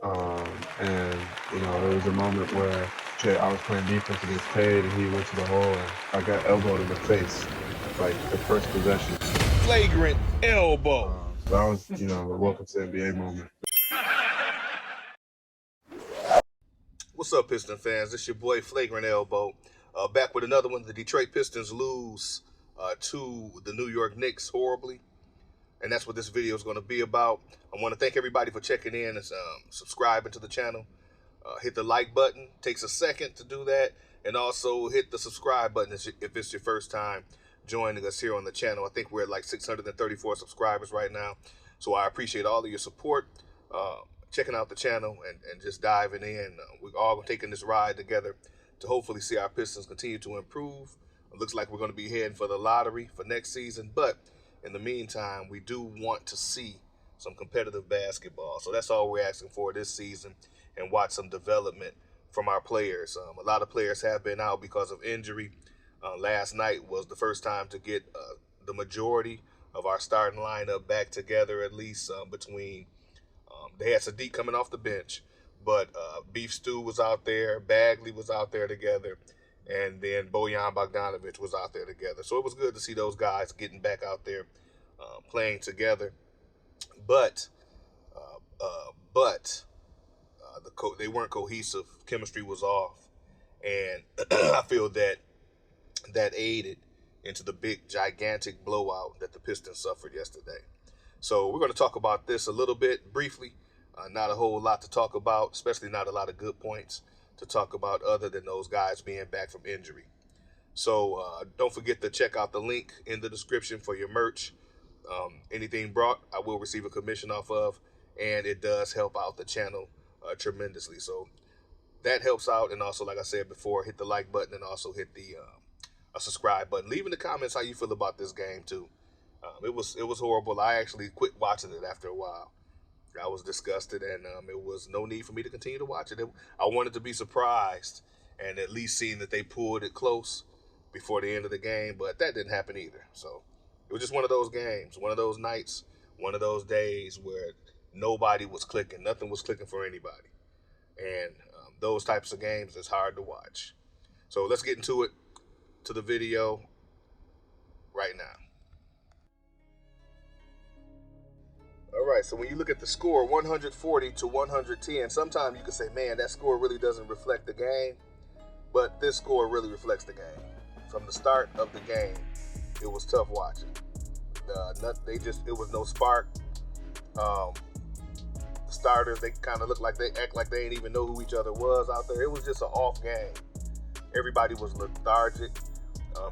And, there was a moment where I was playing defense against Cade, and he went to the hole, and I got elbowed in the face, like the first possession. Flagrant elbow. That was, a welcome to NBA moment. What's up, Piston fans? This your boy Flagrant Elbow, back with another one. The Detroit Pistons lose to the New York Knicks horribly, and that's what this video is going to be about. I want to thank everybody for checking in and subscribing to the channel. Hit the like button. Takes a second to do that, and also hit the subscribe button if it's your first time joining us here on the channel. I think we're at like 634 subscribers right now, so I appreciate all of your support. Checking out the channel and just diving in. We're all taking this ride together to hopefully see our Pistons continue to improve. It looks like we're going to be heading for the lottery for next season, but in the meantime, we do want to see some competitive basketball. So that's all we're asking for this season, and watch some development from our players. A lot of players have been out because of injury. Last night was the first time to get the majority of our starting lineup back together, at least between they had Sadiq coming off the bench, but Beef Stew was out there, Bagley was out there together, and then Bojan Bogdanovic was out there together. So it was good to see those guys getting back out there playing together. But they weren't cohesive. Chemistry was off, and I feel that aided into the big, gigantic blowout that the Pistons suffered yesterday. So we're going to talk about this a little bit briefly. Not a whole lot to talk about, especially not a lot of good points to talk about other than those guys being back from injury. So don't forget to check out the link in the description for your merch. Anything brought, I will receive a commission off of, and it does help out the channel tremendously. So that helps out, and also, like I said before, hit the like button and also hit the subscribe button. Leave in the comments how you feel about this game too. It was horrible. I actually quit watching it after a while. I was disgusted, and it was no need for me to continue to watch it. I wanted to be surprised and at least seeing that they pulled it close before the end of the game, but that didn't happen either. So it was just one of those games, one of those nights, one of those days where nobody was clicking. Nothing was clicking for anybody. And those types of games is hard to watch. So let's get into it, to the video right now. All right, so when you look at the score, 140 to 110, sometimes you can say, man, that score really doesn't reflect the game, but this score really reflects the game. From the start of the game, it was tough watching. It was no spark. The starters, they kind of looked like they act like they didn't even know who each other was out there. It was just an off game. Everybody was lethargic.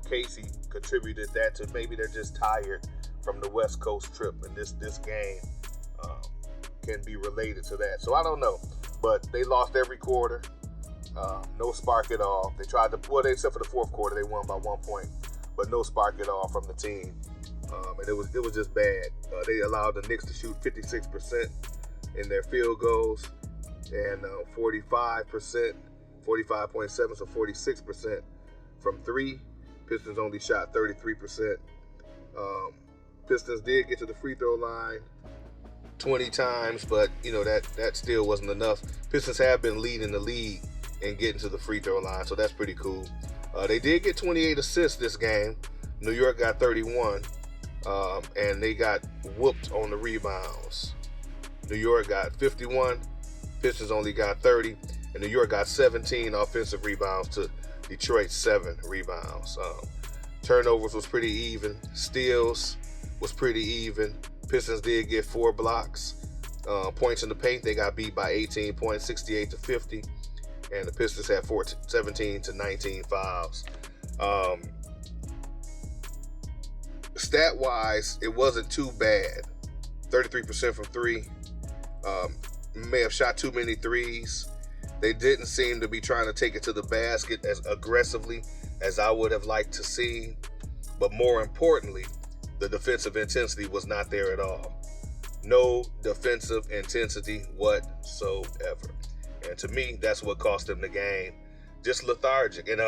Casey contributed that to maybe they're just tired from the West Coast trip, and this game can be related to that. So I don't know, but they lost every quarter. No spark at all. They tried to, except for the fourth quarter, they won by 1 point, but no spark at all from the team. And it was just bad. They allowed the Knicks to shoot 56% in their field goals, and 45%, 45.7, so 46% from three. Pistons only shot 33%. Pistons did get to the free throw line 20 times, but that still wasn't enough. Pistons have been leading the league in getting to the free throw line, so that's pretty cool. They did get 28 assists this game. New York got 31, and they got whooped on the rebounds. New York got 51, Pistons only got 30, and New York got 17 offensive rebounds to Detroit's 7 rebounds. Turnovers was pretty even. Steals was pretty even. Pistons did get 4 blocks. Points in the paint, they got beat by 18 points, 68 to 50. And the Pistons had 17 to 19 fouls. Stat-wise, it wasn't too bad. 33% from 3. May have shot too many threes. They didn't seem to be trying to take it to the basket as aggressively as I would have liked to see. But more importantly, the defensive intensity was not there at all. No defensive intensity whatsoever. And to me, that's what cost them the game. Just lethargic. And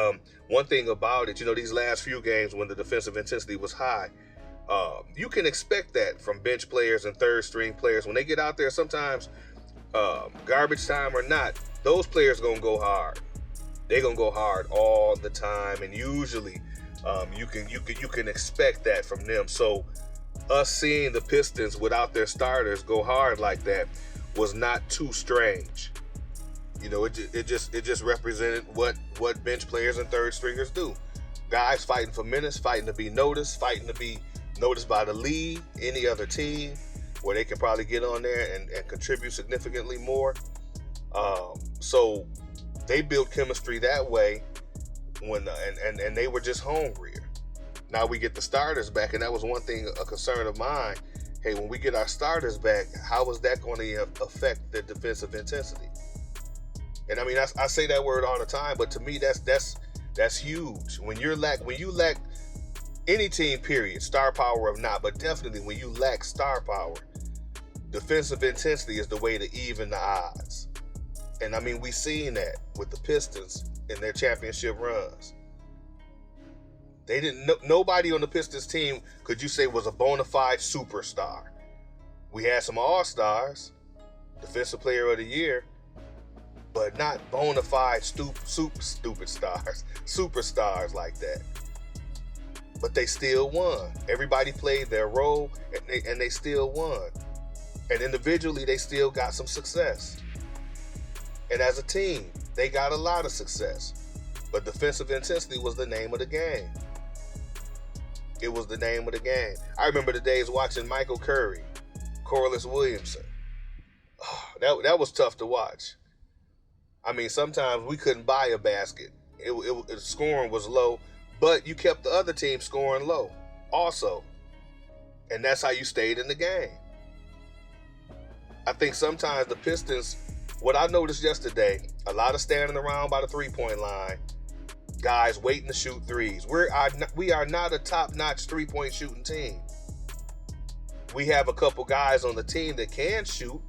one thing about it, these last few games when the defensive intensity was high, you can expect that from bench players and third string players. When they get out there, sometimes garbage time or not, those players gonna go hard. They're gonna go hard all the time, and usually you can expect that from them. So us seeing the Pistons without their starters go hard like that was not too strange. You know, it just represented what bench players and third stringers do. Guys fighting for minutes, fighting to be noticed, fighting to be noticed by the league, any other team, where they can probably get on there and contribute significantly more. So they built chemistry that way when and they were just hungrier. Now we get the starters back, and that was one thing, a concern of mine. Hey, when we get our starters back, how is that going to affect the defensive intensity? And I mean, I say that word all the time, but to me, that's huge. When you lack any team, period, star power or not, but definitely when you lack star power, defensive intensity is the way to even the odds. And I mean, we seen that with the Pistons in their championship runs. They didn't. Nobody on the Pistons team could you say was a bona fide superstar. We had some all-stars, defensive player of the year, but not bona fide stupid stars, superstars like that. But they still won. Everybody played their role, and they still won. And individually, they still got some success. And as a team, they got a lot of success. But defensive intensity was the name of the game. It was the name of the game. I remember the days watching Michael Curry, Corliss Williamson. Oh, that was tough to watch. I mean, sometimes we couldn't buy a basket. The scoring was low, but you kept the other team scoring low also. And that's how you stayed in the game. I think sometimes the Pistons, what I noticed yesterday, a lot of standing around by the three-point line, guys waiting to shoot threes. We are not a top-notch three-point shooting team. We have a couple guys on the team that can shoot,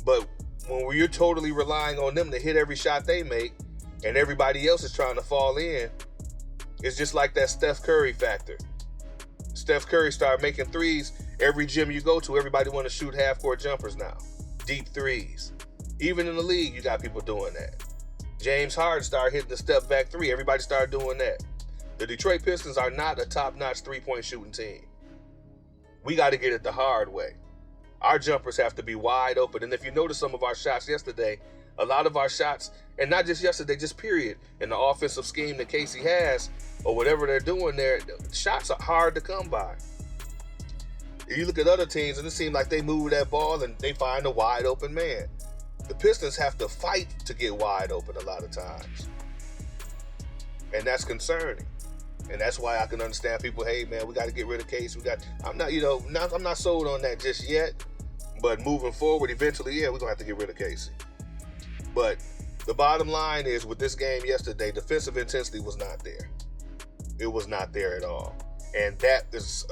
but when you're totally relying on them to hit every shot they make and everybody else is trying to fall in, it's just like that Steph Curry factor. Steph Curry started making threes. Every gym you go to, everybody want to shoot half-court jumpers now. Deep threes. Even in the league, you got people doing that. James Harden started hitting the step-back three. Everybody started doing that. The Detroit Pistons are not a top-notch three-point shooting team. We got to get it the hard way. Our jumpers have to be wide open. And if you notice some of our shots yesterday, a lot of our shots, and not just yesterday, just period, in the offensive scheme that Casey has, or whatever they're doing there, shots are hard to come by. You look at other teams, and it seems like they move that ball and they find a wide open man. The Pistons have to fight to get wide open a lot of times. And that's concerning. And that's why I can understand people, hey man, we got to get rid of Casey. I'm not sold on that just yet. But moving forward, eventually, yeah, we're gonna have to get rid of Casey. But the bottom line is, with this game yesterday, defensive intensity was not there. It was not there at all. And that is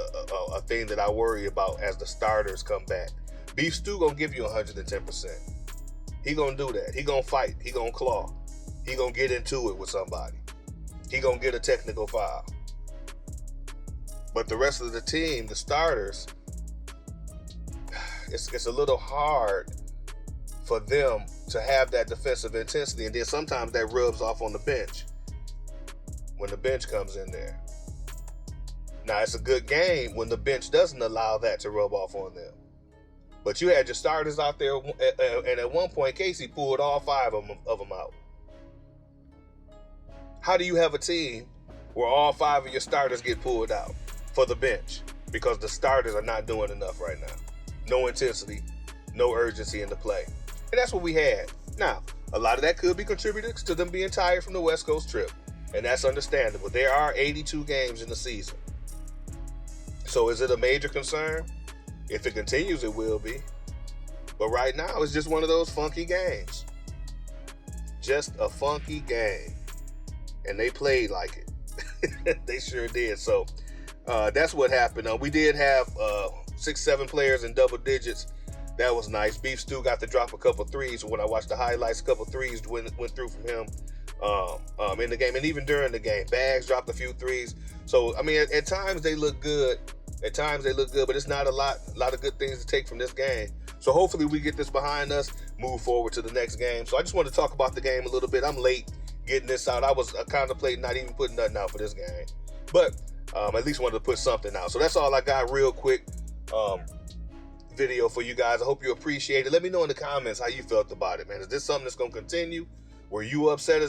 a thing that I worry about as the starters come back. Beef Stew gonna give you 110%. He gonna do that. He gonna fight. He gonna claw. He gonna get into it with somebody. He gonna get a technical foul. But the rest of the team, the starters, it's a little hard for them to have that defensive intensity. And then sometimes that rubs off on the bench when the bench comes in there. Now, it's a good game when the bench doesn't allow that to rub off on them. But you had your starters out there, and at one point, Casey pulled all 5 of them out. How do you have a team where all 5 of your starters get pulled out for the bench? Because the starters are not doing enough right now. No intensity, no urgency in the play. And that's what we had. Now, a lot of that could be contributed to them being tired from the West Coast trip. And that's understandable. There are 82 games in the season. So is it a major concern? If it continues, it will be. But right now, it's just one of those funky games. Just a funky game. And they played like it. They sure did. So that's what happened. We did have 6-7 players in double digits. That was nice. Beef Stew got to drop a couple threes. When I watched the highlights, a couple threes went through from him in the game. And even during the game, Bags dropped a few threes. So, I mean, at times they look good. At times they look good, but it's not a lot of good things to take from this game. So hopefully we get this behind us, move forward to the next game. So I just want to talk about the game a little bit. I'm late getting this out. I was contemplating not even putting nothing out for this game, but at least wanted to put something out. So that's all I got, real quick video for you guys. I hope you appreciate it. Let me know in the comments how you felt about it, man. Is this something that's going to continue? Were you upset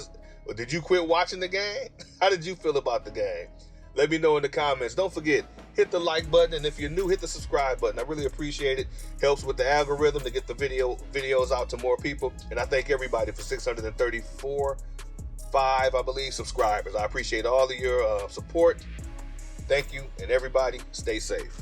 or did you quit watching the game? How did you feel about the game? Let me know in the comments. Don't forget, hit the like button, and if you're new, hit the subscribe button. I really appreciate it. Helps with the algorithm to get the videos out to more people. And I thank everybody for 634, I believe, subscribers. I appreciate all of your support. Thank you, and everybody, stay safe.